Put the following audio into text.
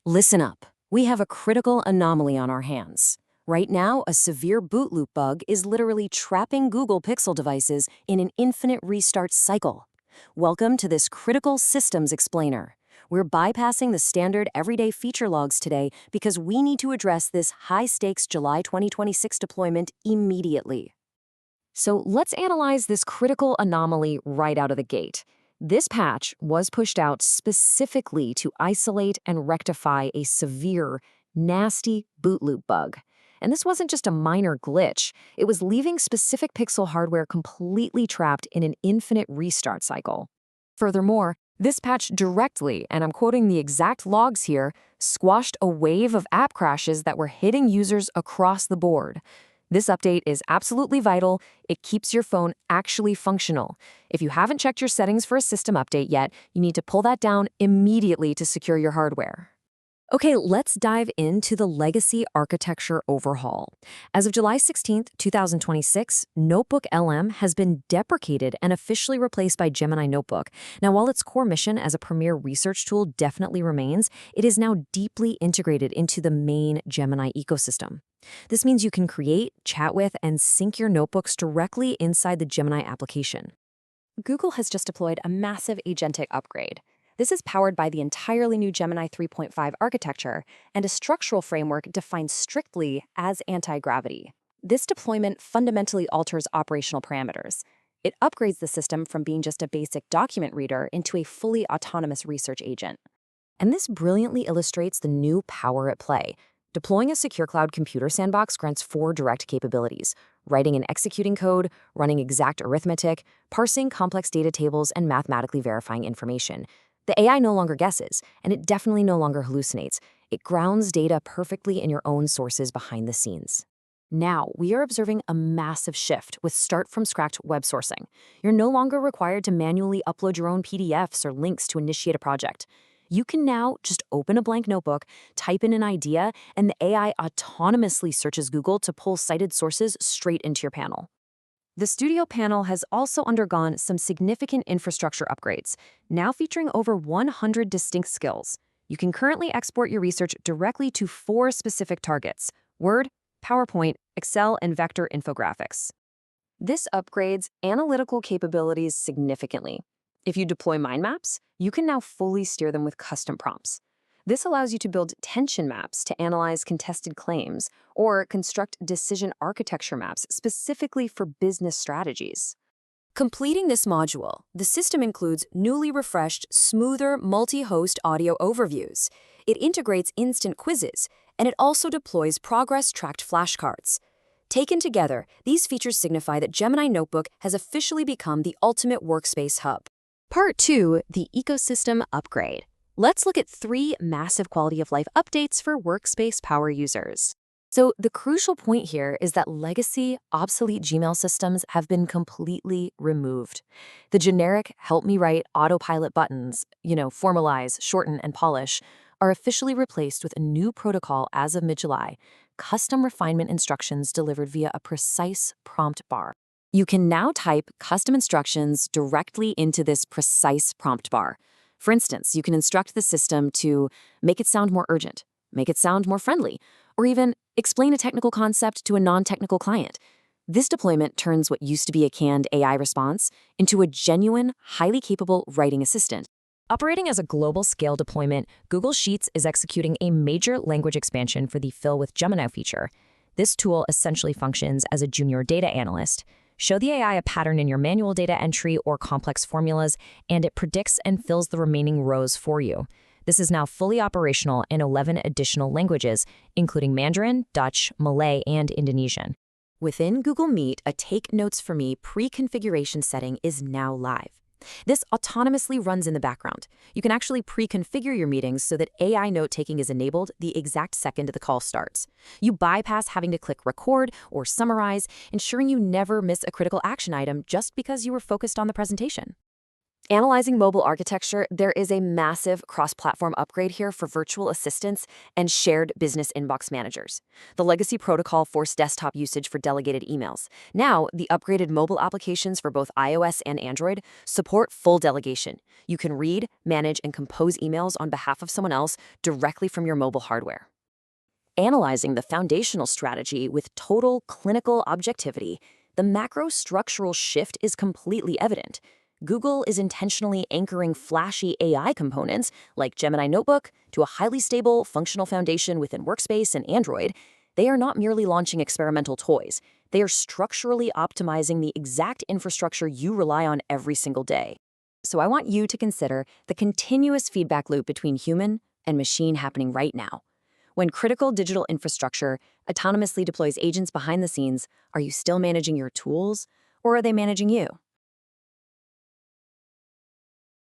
Listen up. We have a critical anomaly on our hands. Right now, a severe boot loop bug is literally trapping Google Pixel devices in an infinite restart cycle. Welcome to this critical systems explainer. We're bypassing the standard everyday feature logs today because we need to address this high-stakes July 2026 deployment immediately. So let's analyze this critical anomaly right out of the gate. This patch was pushed out specifically to isolate and rectify a severe, nasty boot loop bug. And this wasn't just a minor glitch, it was leaving specific Pixel hardware completely trapped in an infinite restart cycle. Furthermore, this patch directly, and I'm quoting the exact logs here, squashed a wave of app crashes that were hitting users across the board. This update is absolutely vital. It keeps your phone actually functional. If you haven't checked your settings for a system update yet, you need to pull that down immediately to secure your hardware. Okay, let's dive into the legacy architecture overhaul. As of July 16, 2026, Notebook LM has been deprecated and officially replaced by Gemini Notebook. Now, while its core mission as a premier research tool definitely remains, it is now deeply integrated into the main Gemini ecosystem. This means you can create, chat with, and sync your notebooks directly inside the Gemini application. Google has just deployed a massive agentic upgrade. This is powered by the entirely new Gemini 3.5 architecture and a structural framework defined strictly as anti-gravity. This deployment fundamentally alters operational parameters. It upgrades the system from being just a basic document reader into a fully autonomous research agent. And this brilliantly illustrates the new power at play. Deploying a secure cloud computer sandbox grants 4 direct capabilities: writing and executing code, running exact arithmetic, parsing complex data tables, and mathematically verifying information. The AI no longer guesses, and it definitely no longer hallucinates. It grounds data perfectly in your own sources behind the scenes. Now, we are observing a massive shift with start-from-scratch web sourcing. You're no longer required to manually upload your own PDFs or links to initiate a project. You can now just open a blank notebook, type in an idea, and the AI autonomously searches Google to pull cited sources straight into your panel. The Studio panel has also undergone some significant infrastructure upgrades, now featuring over 100 distinct skills. You can currently export your research directly to 4 specific targets: Word, PowerPoint, Excel, and vector infographics. This upgrades analytical capabilities significantly. If you deploy mind maps, you can now fully steer them with custom prompts. This allows you to build tension maps to analyze contested claims or construct decision architecture maps specifically for business strategies. Completing this module, the system includes newly refreshed, smoother multi-host audio overviews. It integrates instant quizzes, and it also deploys progress-tracked flashcards. Taken together, these features signify that Gemini Notebook has officially become the ultimate workspace hub. Part 2, the ecosystem upgrade. Let's look at 3 massive quality-of-life updates for workspace power users. So the crucial point here is that legacy, obsolete Gmail systems have been completely removed. The generic help me write autopilot buttons, formalize, shorten, and polish, are officially replaced with a new protocol as of mid-July: custom refinement instructions delivered via a precise prompt bar. You can now type custom instructions directly into this precise prompt bar. For instance, you can instruct the system to make it sound more urgent, make it sound more friendly, or even explain a technical concept to a non-technical client. This deployment turns what used to be a canned AI response into a genuine, highly capable writing assistant. Operating as a global-scale deployment, Google Sheets is executing a major language expansion for the Fill with Gemini feature. This tool essentially functions as a junior data analyst. Show the AI a pattern in your manual data entry or complex formulas, and it predicts and fills the remaining rows for you. This is now fully operational in 11 additional languages, including Mandarin, Dutch, Malay, and Indonesian. Within Google Meet, a Take Notes for Me pre-configuration setting is now live. This autonomously runs in the background. You can actually pre-configure your meetings so that AI note-taking is enabled the exact second the call starts. You bypass having to click record or summarize, ensuring you never miss a critical action item just because you were focused on the presentation. Analyzing mobile architecture, there is a massive cross-platform upgrade here for virtual assistants and shared business inbox managers. The legacy protocol forced desktop usage for delegated emails. Now, the upgraded mobile applications for both iOS and Android support full delegation. You can read, manage, and compose emails on behalf of someone else directly from your mobile hardware. Analyzing the foundational strategy with total clinical objectivity, the macro-structural shift is completely evident. Google is intentionally anchoring flashy AI components like Gemini Notebook to a highly stable, functional foundation within Workspace and Android. They are not merely launching experimental toys. They are structurally optimizing the exact infrastructure you rely on every single day. So I want you to consider the continuous feedback loop between human and machine happening right now. When critical digital infrastructure autonomously deploys agents behind the scenes, are you still managing your tools, or are they managing you?